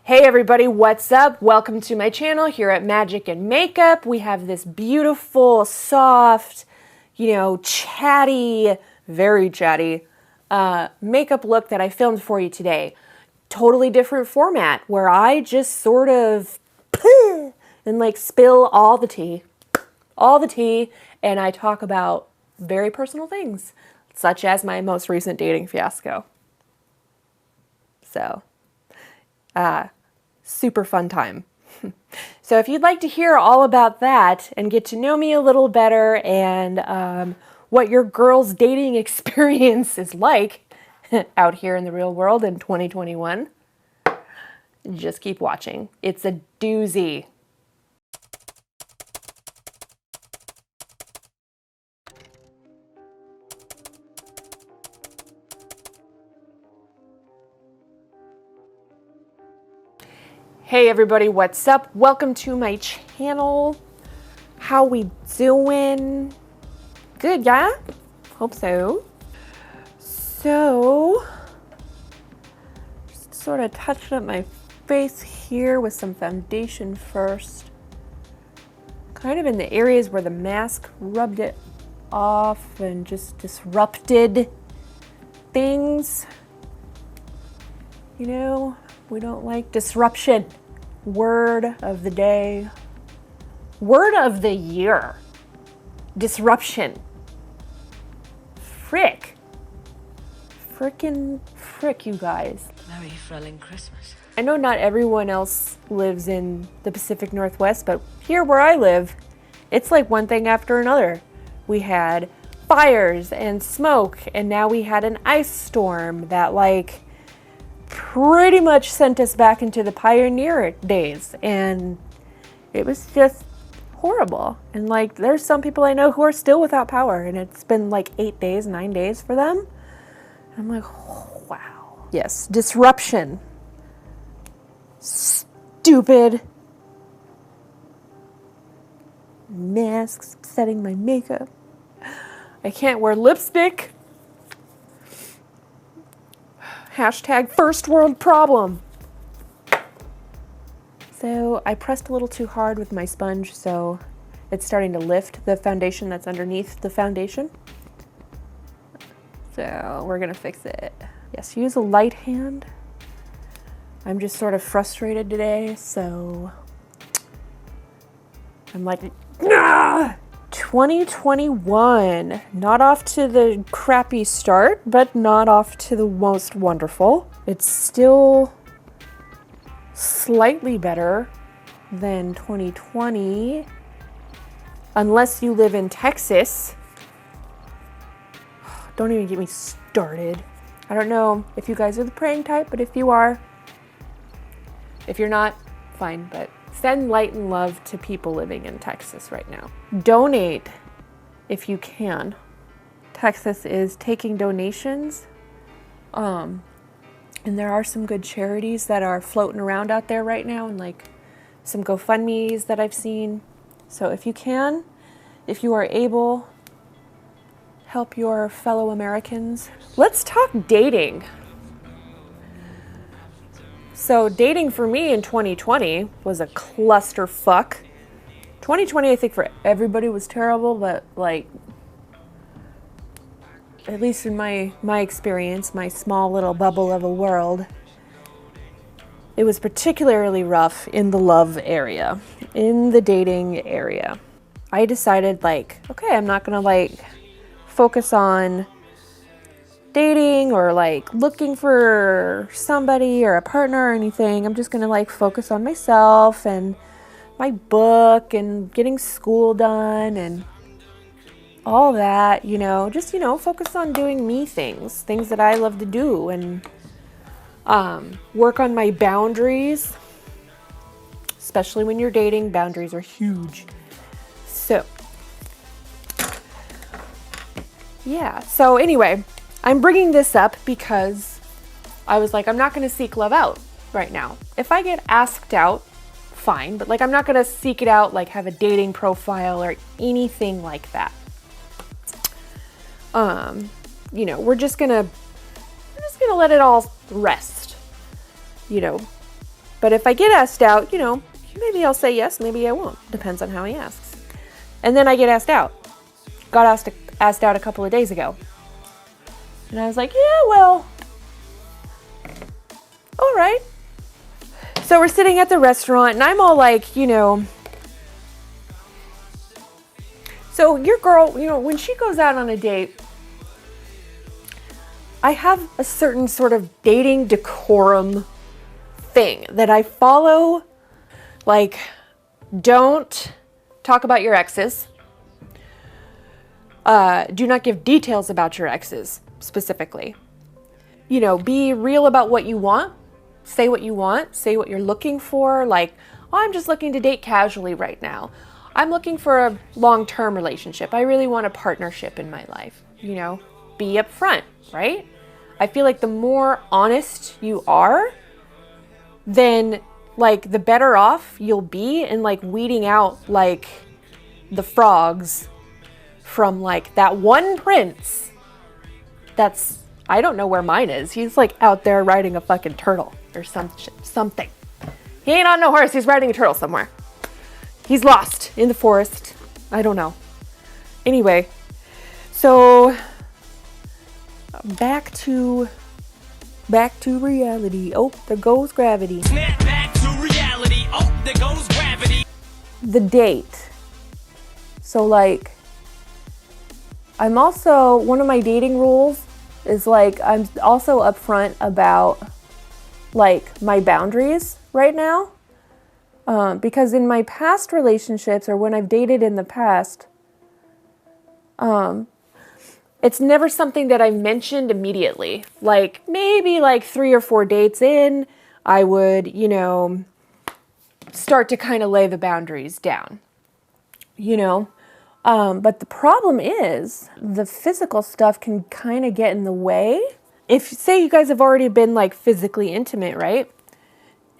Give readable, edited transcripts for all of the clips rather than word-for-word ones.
Hey everybody, what's up? Welcome to my channel here at Magic and Makeup. We have this beautiful, soft, chatty, very chatty makeup look that I filmed for you today. Totally different format where I just sort of and spill all the tea, and I talk about very personal things, such as my most recent dating fiasco. So, super fun time. So if you'd like to hear all about that and get to know me a little better and what your girl's dating experience is like out here in the real world in 2021, just keep watching. It's a doozy. Hey everybody, what's up? Welcome to my channel. How we doing? Good, yeah? Hope so. So, just sort of touching up my face here with some foundation first. Kind of in the areas where the mask rubbed it off and just disrupted things. You know, we don't like disruption. Word of the day. Word of the year. Disruption. Frick. Frickin' frick, you guys. Merry Frelling Christmas. I know not everyone else lives in the Pacific Northwest, but here where I live, it's like one thing after another. We had fires and smoke, and now we had an ice storm that pretty much sent us back into the pioneer days, and it was just horrible. And there's some people I know who are still without power, and it's been 8 days, 9 days for them. I'm like, oh, wow. Yes, disruption. Stupid masks upsetting my makeup. I can't wear lipstick. Hashtag first world problem. So I pressed a little too hard with my sponge, so it's starting to lift the foundation that's underneath the foundation. So we're gonna fix it. Yes, use a light hand. I'm just sort of frustrated today, so I'm like, nah! 2021, not off to the crappy start, but not off to the most wonderful. It's still slightly better than 2020, unless you live in Texas. Don't even get me started. I don't know if you guys are the praying type, but if you are, if you're not, fine, but send light and love to people living in Texas right now. Donate if you can. Texas is taking donations. And there are some good charities that are floating around out there right now, and some GoFundMes that I've seen. So if you can, if you are able, help your fellow Americans. Let's talk dating. So dating for me in 2020 was a clusterfuck. 2020, I think for everybody was terrible, but at least in my experience, my small little bubble of a world, it was particularly rough in the love area, in the dating area. I decided okay, I'm not gonna focus on dating or looking for somebody or a partner or anything. I'm just gonna focus on myself and my book and getting school done and all that, just focus on doing me things that I love to do, and work on my boundaries. Especially when you're dating, boundaries are huge. So yeah, so anyway, I'm bringing this up because I was I'm not going to seek love out right now. If I get asked out, fine, but I'm not going to seek it out, have a dating profile or anything like that. We're just going to let it all rest. But if I get asked out, maybe I'll say yes, maybe I won't. Depends on how he asks. And then I get asked out. Got asked out a couple of days ago. And I was like, yeah, well, all right. So we're sitting at the restaurant and I'm all like, so your girl, when she goes out on a date, I have a certain sort of dating decorum thing that I follow. Like, don't talk about your exes. Do not give details about your exes specifically. Be real about what you want. Say what you want. Say what you're looking for. Like, oh, I'm just looking to date casually right now. I'm looking for a long-term relationship. I really want a partnership in my life. Be upfront, right? I feel like the more honest you are, then like the better off you'll be in like weeding out like the frogs from like that one prince that's, I don't know where mine is. He's like out there riding a fucking turtle or something. He ain't on no horse. He's riding a turtle somewhere. He's lost in the forest. I don't know. Anyway, so back to reality. Oh, there goes gravity. Snap back to reality. Oh, there goes gravity. The date. So like, I'm also, one of my dating rules is like, I'm also upfront about like my boundaries right now. Because in my past relationships or when I've dated in the past, it's never something that I mentioned immediately. Like maybe like 3 or 4 dates in, I would, start to kind of lay the boundaries down, But the problem is the physical stuff can kind of get in the way. If say you guys have already been like physically intimate, right?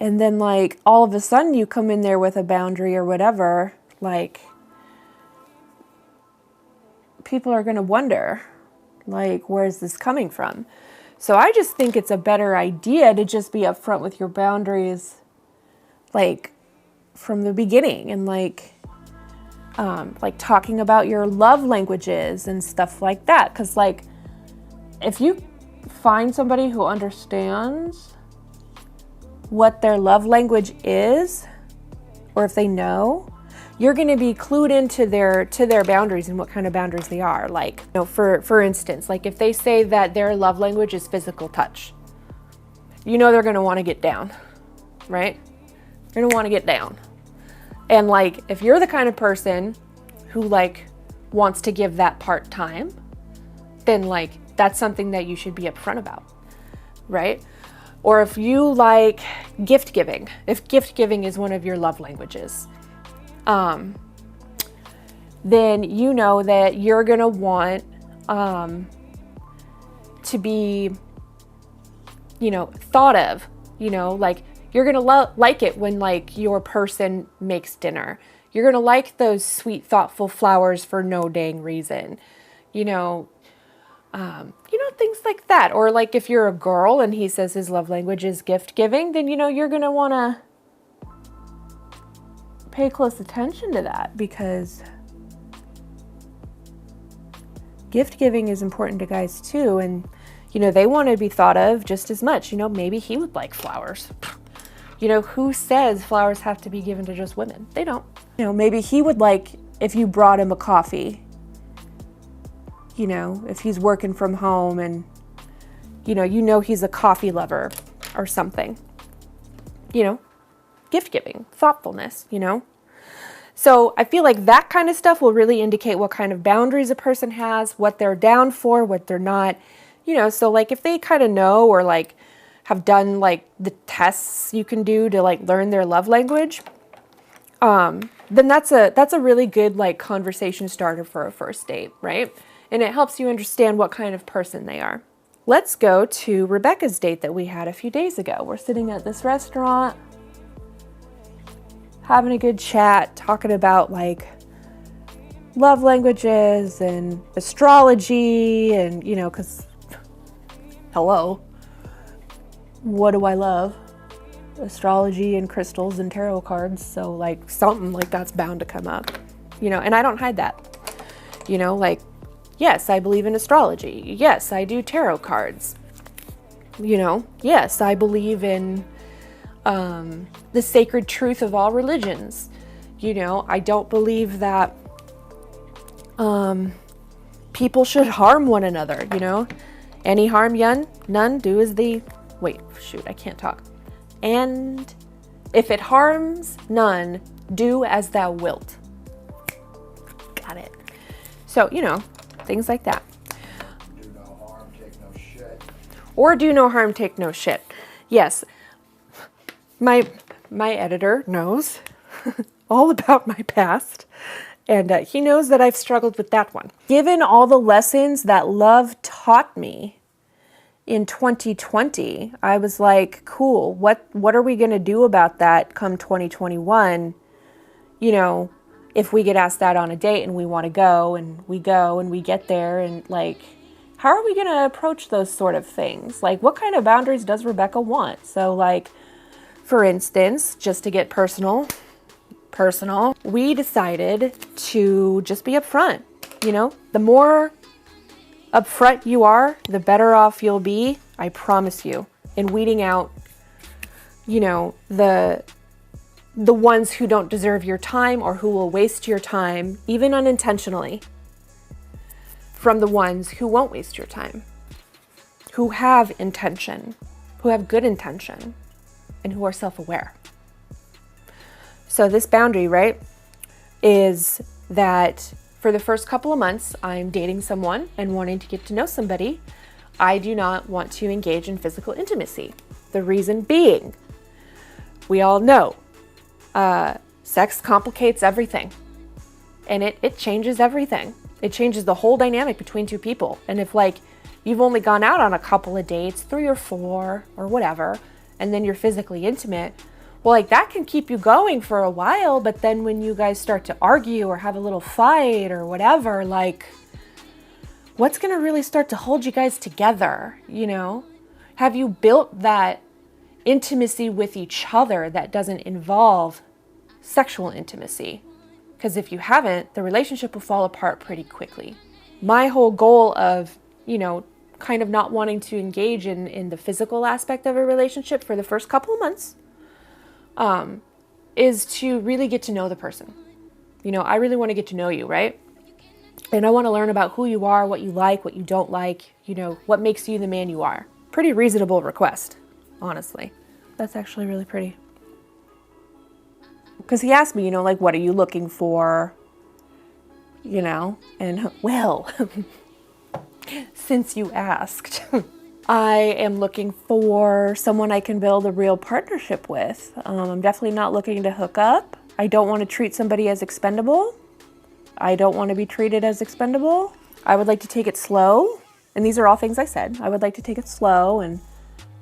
And then like all of a sudden you come in there with a boundary or whatever, like people are going to wonder, like, where's this coming from? So I just think it's a better idea to just be upfront with your boundaries, like from the beginning, and like talking about your love languages and stuff like that. Cause like, if you find somebody who understands what their love language is, or if they know, you're going to be clued into their boundaries and what kind of boundaries they are. Like, for instance, like if they say that their love language is physical touch, they're going to want to get down, right? They're going to want to get down. And like, if you're the kind of person who like wants to give that part time, then like, that's something that you should be upfront about, right? Or if you like gift giving, if gift giving is one of your love languages, then you know that you're going to want to be, thought of, like you're going to like it when like your person makes dinner. You're going to like those sweet, thoughtful flowers for no dang reason, things like that. Or like if you're a girl and he says his love language is gift giving, then, you're going to want to pay close attention to that, because gift giving is important to guys too. And, they want to be thought of just as much. Maybe he would like flowers. Who says flowers have to be given to just women? They don't. Maybe he would like if you brought him a coffee. If he's working from home and, he's a coffee lover or something, gift giving, thoughtfulness, So I feel like that kind of stuff will really indicate what kind of boundaries a person has, what they're down for, what they're not, so like if they kind of know or like have done like the tests you can do to like learn their love language, then that's a really good like conversation starter for a first date, right? And it helps you understand what kind of person they are. Let's go to Rebecca's date that we had a few days ago. We're sitting at this restaurant, having a good chat, talking about like love languages and astrology and, because, hello, what do I love? astrology and crystals and tarot cards. So like something like that's bound to come up, you know, and I don't hide that, you know, like, yes, I believe in astrology. Yes, I do tarot cards. You know, yes, I believe in the sacred truth of all religions. You know, I don't believe that people should harm one another, you know. Any harm none, do as the... Wait, shoot, I can't talk. And if it harms none, do as thou wilt. Got it. So, you know, things like that. Do no harm, take no shit. Or do no harm, take no shit. Yes. My editor knows all about my past, and he knows that I've struggled with that one. Given all the lessons that love taught me in 2020, I was like, cool, what are we going to do about that come 2021? You know, if we get asked that on a date and we want to go and we get there, and like, how are we going to approach those sort of things? Like, what kind of boundaries does Rebecca want? So like, for instance, just to get personal, we decided to just be upfront. You know, the more upfront you are, the better off you'll be, I promise you, in weeding out, you know, the ones who don't deserve your time or who will waste your time, even unintentionally, from the ones who won't waste your time, who have intention, who have good intention, and who are self-aware. So this boundary, right, is that for the first couple of months, I'm dating someone and wanting to get to know somebody. I do not want to engage in physical intimacy. The reason being, we all know, sex complicates everything. And it changes everything. It changes the whole dynamic between two people. And if like, you've only gone out on a couple of dates, 3 or 4 or whatever, and then you're physically intimate, well, like that can keep you going for a while, but then when you guys start to argue or have a little fight or whatever, like, what's going to really start to hold you guys together, you know? Have you built that intimacy with each other that doesn't involve sexual intimacy? Because if you haven't, the relationship will fall apart pretty quickly. My whole goal of, you know, kind of not wanting to engage in the physical aspect of a relationship for the first couple of months is to really get to know the person. You know, I really want to get to know you, right? And I want to learn about who you are, what you like, what you don't like, you know, what makes you the man you are. Pretty reasonable request, honestly. That's actually really pretty. Because he asked me, you know, like, what are you looking for? You know, and well, since you asked, I am looking for someone I can build a real partnership with. I'm definitely not looking to hook up. I don't want to treat somebody as expendable. I don't want to be treated as expendable. I would like to take it slow. And these are all things I said. I would like to take it slow and,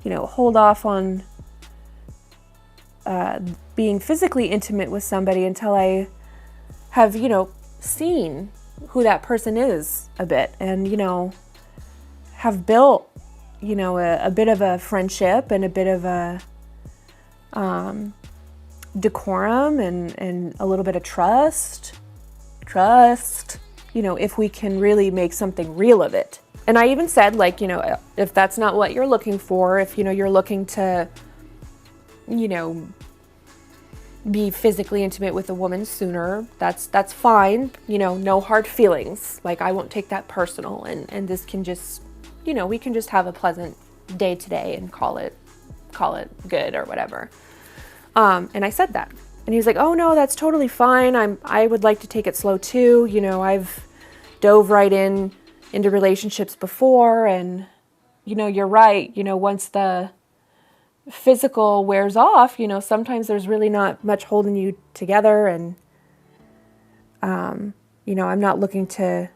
you know, hold off on being physically intimate with somebody until I have, you know, seen who that person is a bit and, you know, have built, you know, a bit of a friendship and a bit of a decorum and a little bit of trust, you know, if we can really make something real of it. And I even said, like, you know, if that's not what you're looking for, if, you know, you're looking to, you know, be physically intimate with a woman sooner, that's fine. You know, no hard feelings. Like, I won't take that personal, and this can just, you know, we can just have a pleasant day today and call it good or whatever. And I said that, and he was like, oh no, that's totally fine. I would like to take it slow too. You know, I've dove right into relationships before, and, you know, you're right. You know, once the physical wears off, you know, sometimes there's really not much holding you together, and you know, I'm not looking to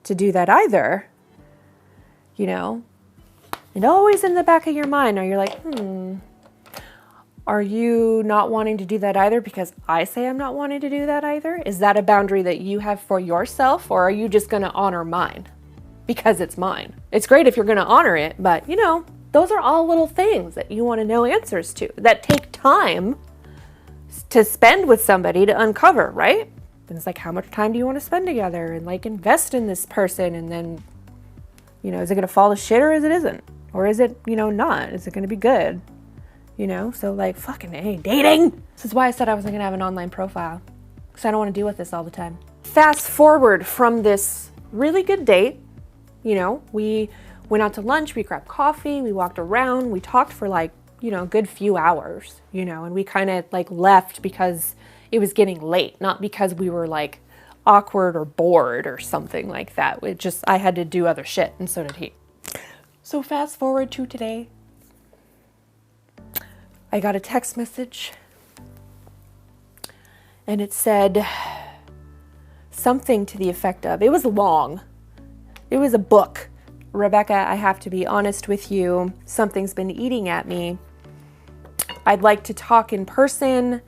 do that either, you know. And always in the back of your mind, are you like, are you not wanting to do that either because I say I'm not wanting to do that either? Is that a boundary that you have for yourself, or are you just going to honor mine because it's mine? It's great if you're going to honor it, but, you know, Those are all little things that you want to know answers to that take time to spend with somebody to uncover, right? And it's like, how much time do you want to spend together and like invest in this person? And then, you know, is it going to fall to shit or is it isn't? Or is it, you know, not? Is it going to be good? You know, so like fucking hey, dating. This is why I said I wasn't going to have an online profile, because I don't want to deal with this all the time. Fast forward from this really good date, you know, we went out to lunch, we grabbed coffee, we walked around, we talked for like, you know, a good few hours, you know, and we kind of like left because it was getting late, not because we were like awkward or bored or something like that. It just, I had to do other shit and so did he. So fast forward to today, I got a text message and it said something to the effect of, it was long, it was a book. Rebecca, I have to be honest with you, something's been eating at me. I'd like to talk in person.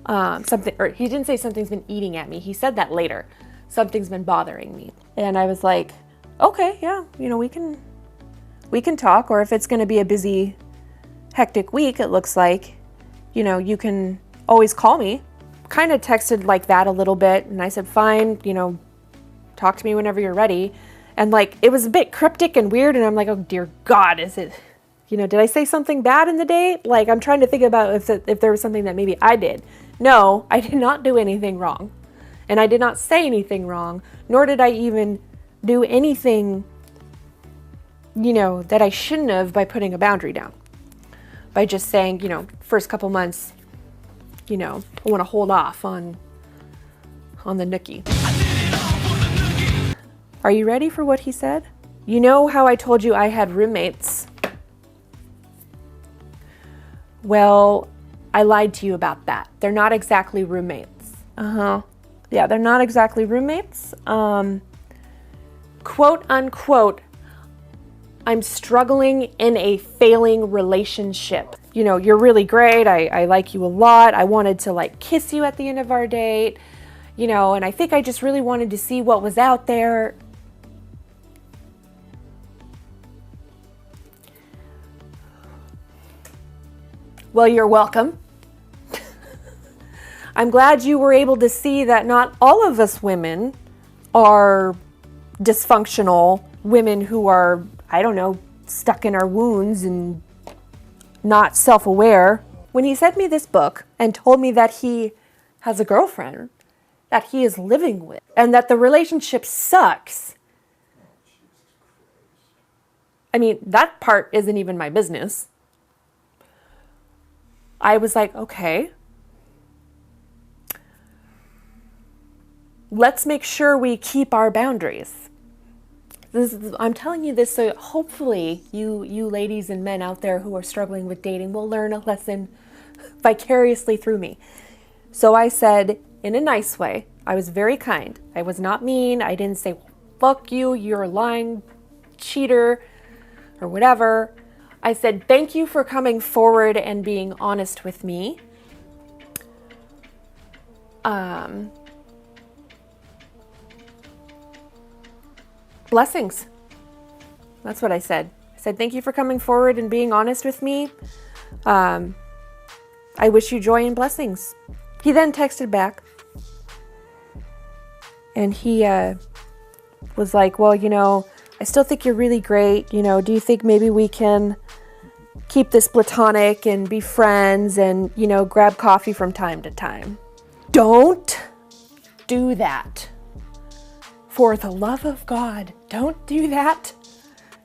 Or he didn't say something's been eating at me. He said that later. Something's been bothering me. And I was like, okay, yeah, you know, we can talk. Or if it's going to be a busy, hectic week, it looks like, you know, you can always call me. Kind of texted like that a little bit. And I said, fine, you know, talk to me whenever you're ready. And like, it was a bit cryptic and weird. And I'm like, oh dear God, is it, you know, did I say something bad in the date? Like, I'm trying to think about if there was something that maybe I did. No, I did not do anything wrong. And I did not say anything wrong, nor did I even do anything, you know, that I shouldn't have by putting a boundary down. By just saying, you know, first couple months, you know, I want to hold off on the nookie. Are you ready for what he said? You know how I told you I had roommates? Well, I lied to you about that. They're not exactly roommates. Yeah, they're not exactly roommates. Quote unquote, I'm struggling in a failing relationship. You know, you're really great. I like you a lot. I wanted to like kiss you at the end of our date, you know, and I think I just really wanted to see what was out there. Well, you're welcome. I'm glad you were able to see that not all of us women are dysfunctional women who are, I don't know, stuck in our wounds and not self-aware. When he sent me this book and told me that he has a girlfriend that he is living with and that the relationship sucks, I mean, that part isn't even my business. I was like, okay, let's make sure we keep our boundaries. I'm telling you this so hopefully you ladies and men out there who are struggling with dating will learn a lesson vicariously through me. So I said, in a nice way, I was very kind. I was not mean. I didn't say, fuck you, you're a lying cheater or whatever. I said, thank you for coming forward and being honest with me. Blessings. That's what I said. I said, thank you for coming forward and being honest with me. I wish you joy and blessings. He then texted back. And he was like, well, you know, I still think you're really great. You know, do you think maybe we can keep this platonic and be friends and, you know, grab coffee from time to time? Don't do that. For the love of God, don't do that.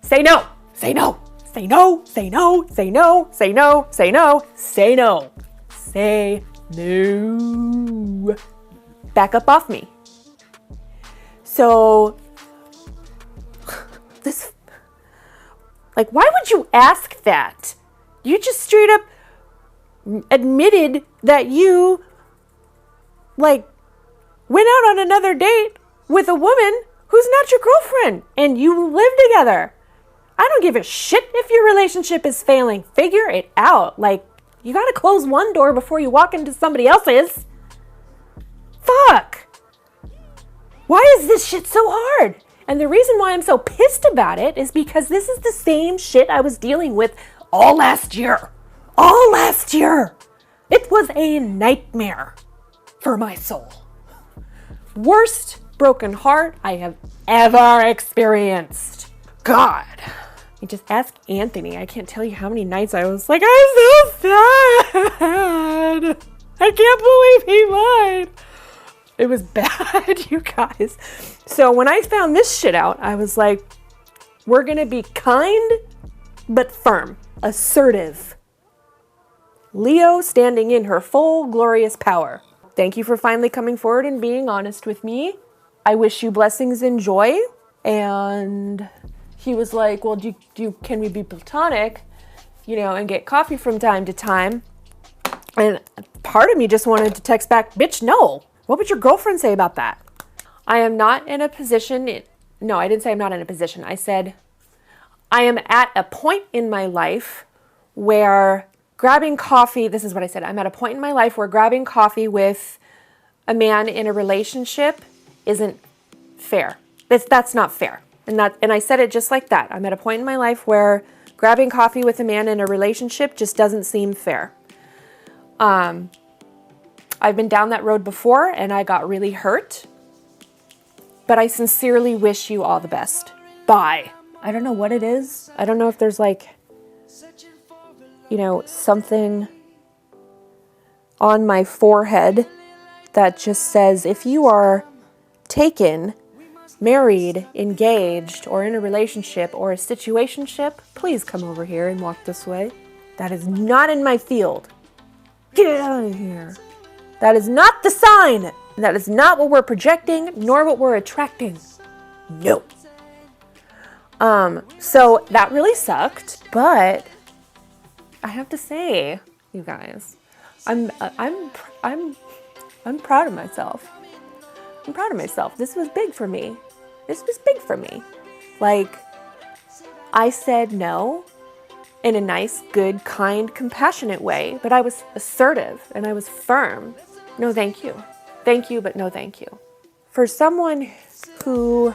Say no, say no, say no, say no, say no, say no, say no, say no, say no. Back up off me. So, this, like, why would you ask that? You just straight up admitted that you, like, went out on another date with a woman who's not your girlfriend and you live together. I don't give a shit if your relationship is failing. Figure it out. Like, you gotta close one door before you walk into somebody else's. Fuck. Why is this shit so hard? And the reason why I'm so pissed about it is because this is the same shit I was dealing with all last year. All last year. It was a nightmare for my soul. Worst broken heart I have ever experienced. God. You just ask Anthony. I can't tell you how many nights I was like, I'm so sad. I can't believe he lied. It was bad, you guys. So when I found this shit out, I was like, we're going to be kind but firm, assertive. Leo standing in her full glorious power. Thank you for finally coming forward and being honest with me. I wish you blessings and joy. And he was like, well, can we be platonic, and get coffee from time to time? And part of me just wanted to text back, bitch, no. What would your girlfriend say about that? I am not in a position. No, I didn't say I'm not in a position. I said I am at a point in my life where grabbing coffee, this is what I said. I'm at a point in my life where grabbing coffee with a man in a relationship isn't fair. That's not fair. And I said it just like that. I'm at a point in my life where grabbing coffee with a man in a relationship just doesn't seem fair. I've been down that road before and I got really hurt. But I sincerely wish you all the best. Bye. I don't know what it is. I don't know if there's something on my forehead that just says, if you are taken, married, engaged, or in a relationship or a situationship, please come over here and walk this way. That is not in my field. Get out of here. That is not the sign. That is not what we're projecting, nor what we're attracting. No. So that really sucked, but I have to say, you guys, I'm proud of myself. I'm proud of myself. This was big for me. Like, I said no in a nice, good, kind, compassionate way, but I was assertive and I was firm. No, thank you. Thank you, but no thank you. For someone who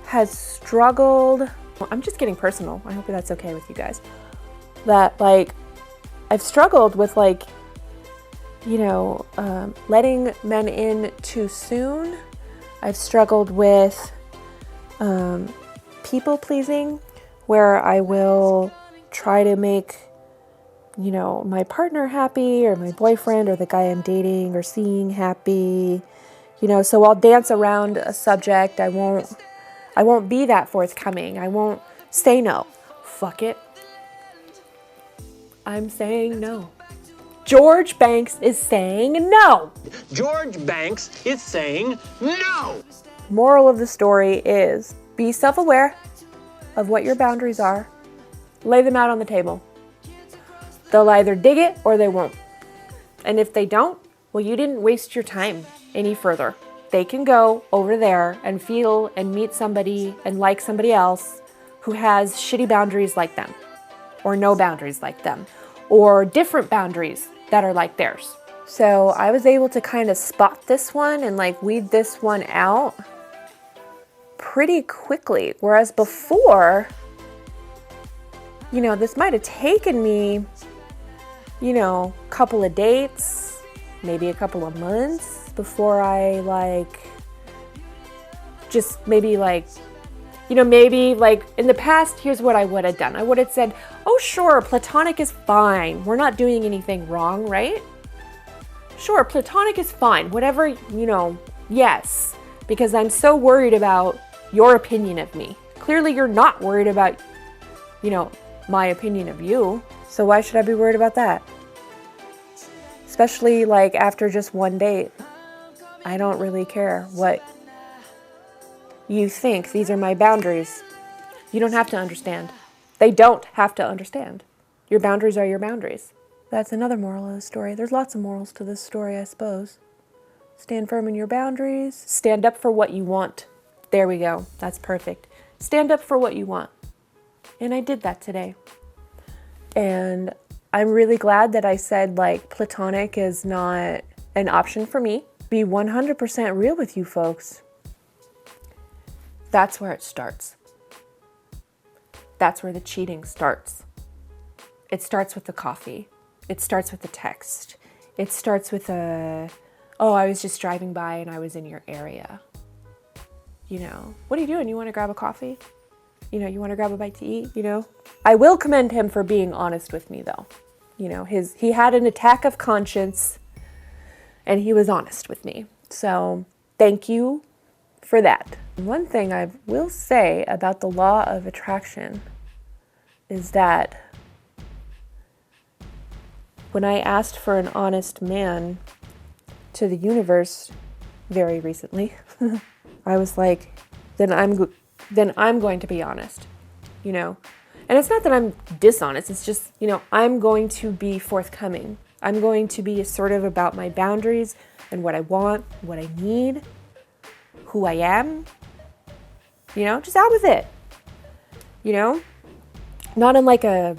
has struggled, I'm just getting personal. I hope that's okay with you guys. That, I've struggled with, letting men in too soon. I've struggled with people pleasing, where I will try to make, my partner happy, or my boyfriend, or the guy I'm dating or seeing happy. So I'll dance around a subject. I won't be that forthcoming. I won't say no. Fuck it. I'm saying no. George Banks is saying no. George Banks is saying no. Moral of the story is be self-aware of what your boundaries are. Lay them out on the table. They'll either dig it or they won't. And if they don't, well, you didn't waste your time any further. They can go over there and feel and meet somebody and like somebody else who has shitty boundaries like them, or no boundaries like them, or different boundaries that are like theirs. So I was able to kind of spot this one and weed this one out pretty quickly. Whereas before, this might have taken me, a couple of dates, maybe a couple of months before I in the past, here's what I would have done. I would have said, oh, sure, platonic is fine. We're not doing anything wrong, right? Sure, platonic is fine. Whatever, yes. Because I'm so worried about your opinion of me. Clearly, you're not worried about, my opinion of you. So why should I be worried about that? Especially after just one date. I don't really care what you think. These are my boundaries. You don't have to understand. They don't have to understand. Your boundaries are your boundaries. That's another moral of the story. There's lots of morals to this story, I suppose. Stand firm in your boundaries. Stand up for what you want. There we go. That's perfect. Stand up for what you want. And I did that today. And I'm really glad that I said platonic is not an option for me. Be 100% real with you folks. That's where it starts. That's where the cheating starts. It starts with the coffee. It starts with the text. It starts with oh, I was just driving by and I was in your area. You know, what are you doing? You want to grab a coffee? You know, you want to grab a bite to eat, you know? I will commend him for being honest with me though. You know, he had an attack of conscience and he was honest with me. So thank you for that. One thing I will say about the law of attraction is that when I asked for an honest man to the universe very recently, I was like, then I'm going to be honest, you know? And it's not that I'm dishonest, it's just, you know, I'm going to be forthcoming. I'm going to be assertive about my boundaries and what I want, what I need, who I am, you know, just out with it, you know? Not in like a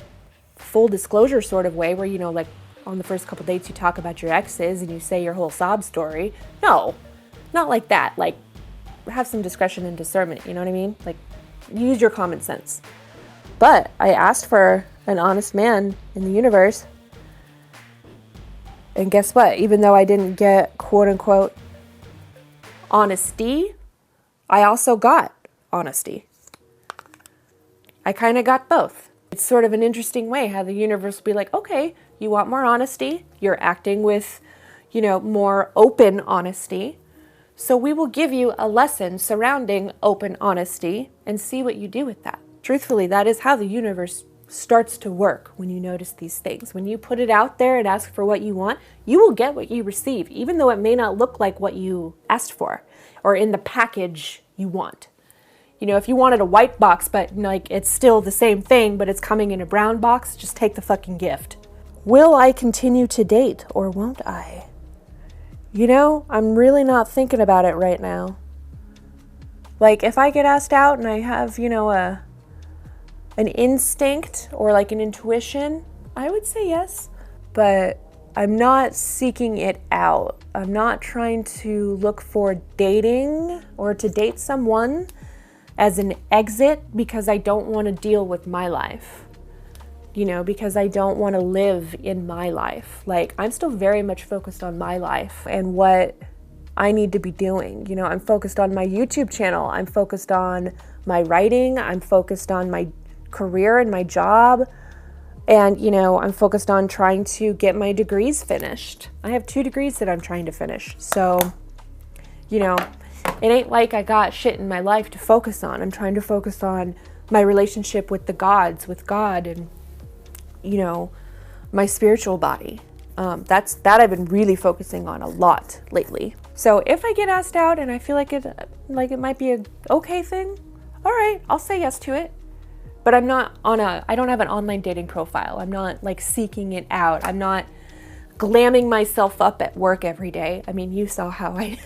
full disclosure sort of way where, you know, like on the first couple dates you talk about your exes and you say your whole sob story. No, not like that. Like, have some discretion and discernment, you know what I mean? Like, use your common sense. But I asked for an honest man in the universe. And guess what? Even though I didn't get quote unquote honesty, I also got honesty. I kind of got both. It's sort of an interesting way how the universe will be like, okay, you want more honesty? You're acting with, you know, more open honesty. So we will give you a lesson surrounding open honesty and see what you do with that. Truthfully, that is how the universe starts to work when you notice these things. When you put it out there and ask for what you want, you will get what you receive, even though it may not look like what you asked for or in the package you want. You know, if you wanted a white box, but like it's still the same thing, but it's coming in a brown box, just take the fucking gift. Will I continue to date or won't I? You know, I'm really not thinking about it right now. Like if I get asked out and I have, you know, an instinct or like an intuition, I would say yes, but I'm not seeking it out. I'm not trying to look for dating or to date someone as an exit because I don't want to deal with my life, you know, because I don't want to live in my life. Like I'm still very much focused on my life and what I need to be doing. You know, I'm focused on my YouTube channel. I'm focused on my writing. I'm focused on my career and my job. And, you know, I'm focused on trying to get my degrees finished. I have 2 degrees that I'm trying to finish. So, you know, it ain't like I got shit in my life to focus on. I'm trying to focus on my relationship with the gods, with God, and, you know, my spiritual body. That I've been really focusing on a lot lately. So if I get asked out and I feel like it might be a okay thing, all right, I'll say yes to it. But I don't have an online dating profile. I'm not like seeking it out. I'm not glamming myself up at work every day. I mean, you saw how I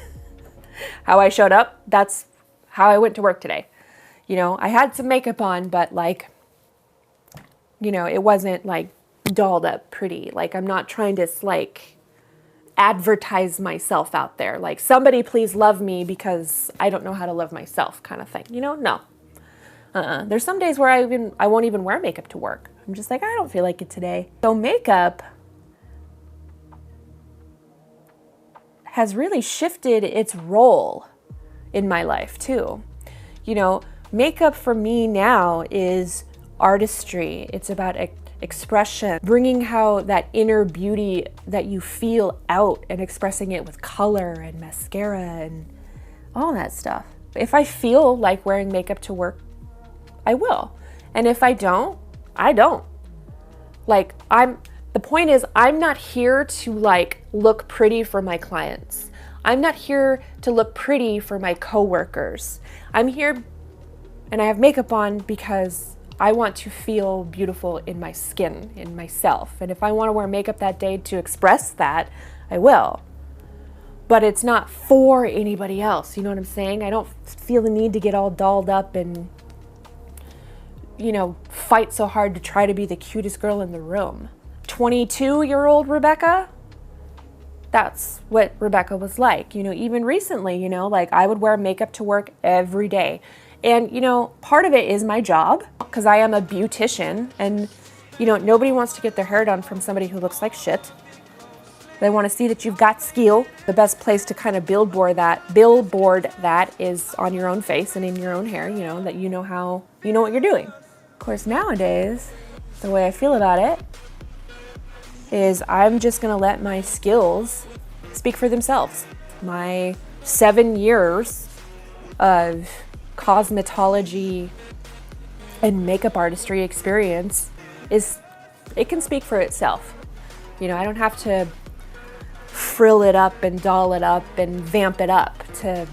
showed up. That's how I went to work today. You know, I had some makeup on, but like, you know, it wasn't like dolled up pretty. Like I'm not trying to like advertise myself out there. Like somebody please love me because I don't know how to love myself kind of thing. You know, no. There's some days where I won't even wear makeup to work. I'm just like, I don't feel like it today. So makeup has really shifted its role in my life too. You know, makeup for me now is artistry. It's about expression, bringing how that inner beauty that you feel out and expressing it with color and mascara and all that stuff. If I feel like wearing makeup to work, I will. And if I don't, I don't. Like the point is I'm not here to like look pretty for my clients. I'm not here to look pretty for my coworkers. I'm here and I have makeup on because I want to feel beautiful in my skin, in myself. And if I want to wear makeup that day to express that, I will. But it's not for anybody else. You know what I'm saying? I don't feel the need to get all dolled up and, you know, fight so hard to try to be the cutest girl in the room. 22-year-old Rebecca, that's what Rebecca was like. You know, even recently, you know, like I would wear makeup to work every day. And, you know, part of it is my job because I am a beautician and, you know, nobody wants to get their hair done from somebody who looks like shit. They want to see that you've got skill. The best place to kind of billboard that is on your own face and in your own hair, you know, that you know what you're doing. Of course, nowadays, the way I feel about it is I'm just going to let my skills speak for themselves. My 7 years of cosmetology and makeup artistry experience it can speak for itself. You know, I don't have to frill it up and doll it up and vamp it up to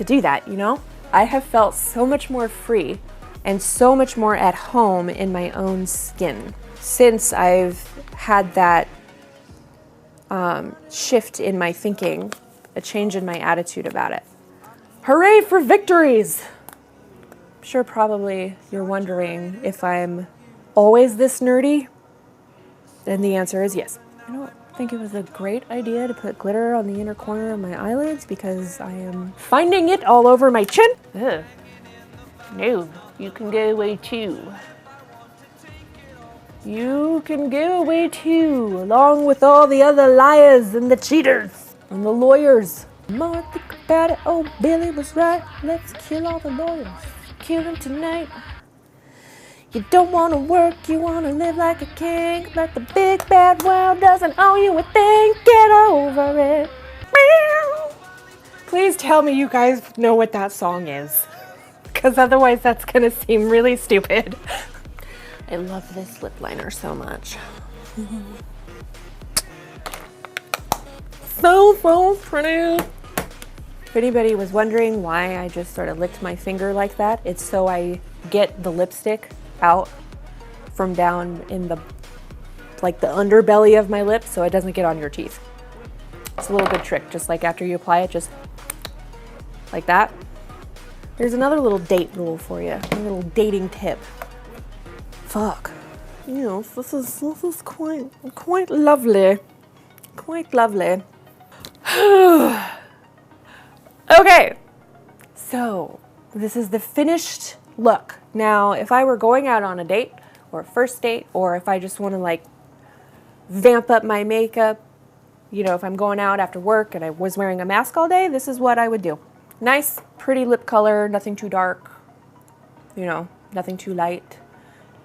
do that, you know? I have felt so much more free and so much more at home in my own skin since I've had that shift in my thinking, a change in my attitude about it. Hooray for victories! I'm sure probably you're wondering if I'm always this nerdy, and the answer is yes. I don't think it was a great idea to put glitter on the inner corner of my eyelids because I am finding it all over my chin. Ugh. No, you can go away too. You can go away too, along with all the other liars and the cheaters and the lawyers. The more I think about it, oh, Billy was right. Let's kill all the lawyers. Kill them tonight. You don't want to work, you want to live like a king. But the big bad world doesn't owe you a thing. Get over it. Please tell me you guys know what that song is, because otherwise that's going to seem really stupid. I love this lip liner so much. So pretty. If anybody was wondering why I just sort of licked my finger like that, it's so I get the lipstick out from down in the underbelly of my lips so it doesn't get on your teeth. It's a little good trick, just like after you apply it, just like that. There's another little date rule for you, a little dating tip. Fuck. You know, this is quite lovely. Quite lovely. Okay, so this is the finished look. Now, if I were going out on a date or a first date, or if I just want to like vamp up my makeup, you know, if I'm going out after work and I was wearing a mask all day, this is what I would do. Nice, pretty lip color, nothing too dark, you know, nothing too light.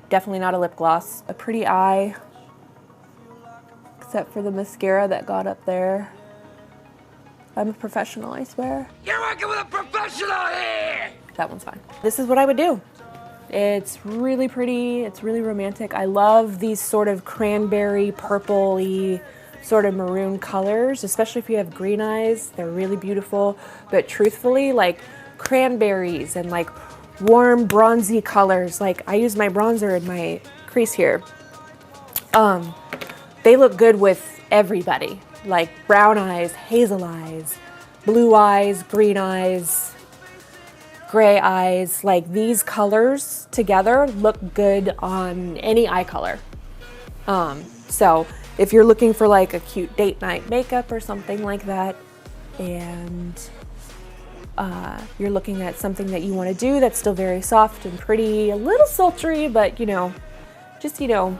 Definitely not a lip gloss. A pretty eye, except for the mascara that got up there. I'm a professional, I swear. You're working with a professional here! That one's fine. This is what I would do. It's really pretty, it's really romantic. I love these sort of cranberry, purple-y, sort of maroon colors, especially if you have green eyes. They're really beautiful, but truthfully, like cranberries and like warm bronzy colors, like I use my bronzer in my crease here. They look good with everybody, like brown eyes, hazel eyes, blue eyes, green eyes, gray eyes. Like these colors together look good on any eye color. So if you're looking for like a cute date night makeup or something like that, and you're looking at something that you want to do that's still very soft and pretty, a little sultry, but you know, just, you know,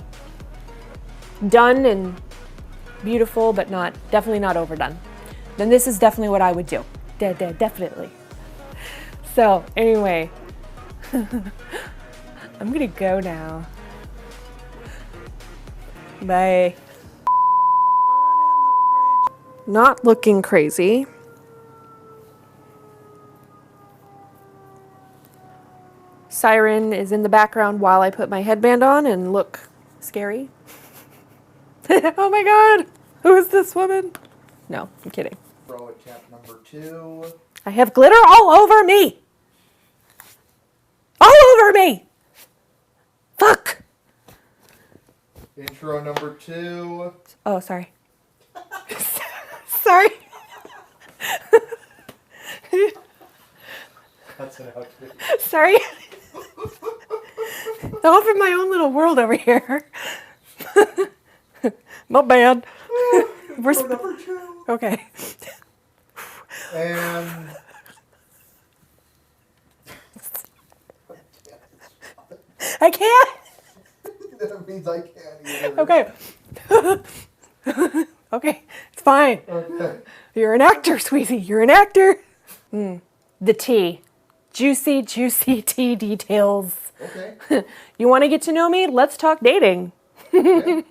done and beautiful, but definitely not overdone, then this is definitely what I would do. Definitely. So anyway, I'm gonna go now. Bye. Not looking crazy. Siren is in the background while I put my headband on and look scary. Oh my god! Who is this woman? No, I'm kidding. Pro attempt number 2. I have glitter all over me! All over me! Fuck! Intro number 2. Oh, sorry. Sorry. That's an out. Sorry. Off in my own little world over here. Not bad. Intro number 2. Okay. And leads I can't either. Okay. Okay, it's fine. Okay. You're an actor, sweetie. You're an actor. The tea. Juicy, juicy tea details. Okay. You want to get to know me? Let's talk dating. Okay.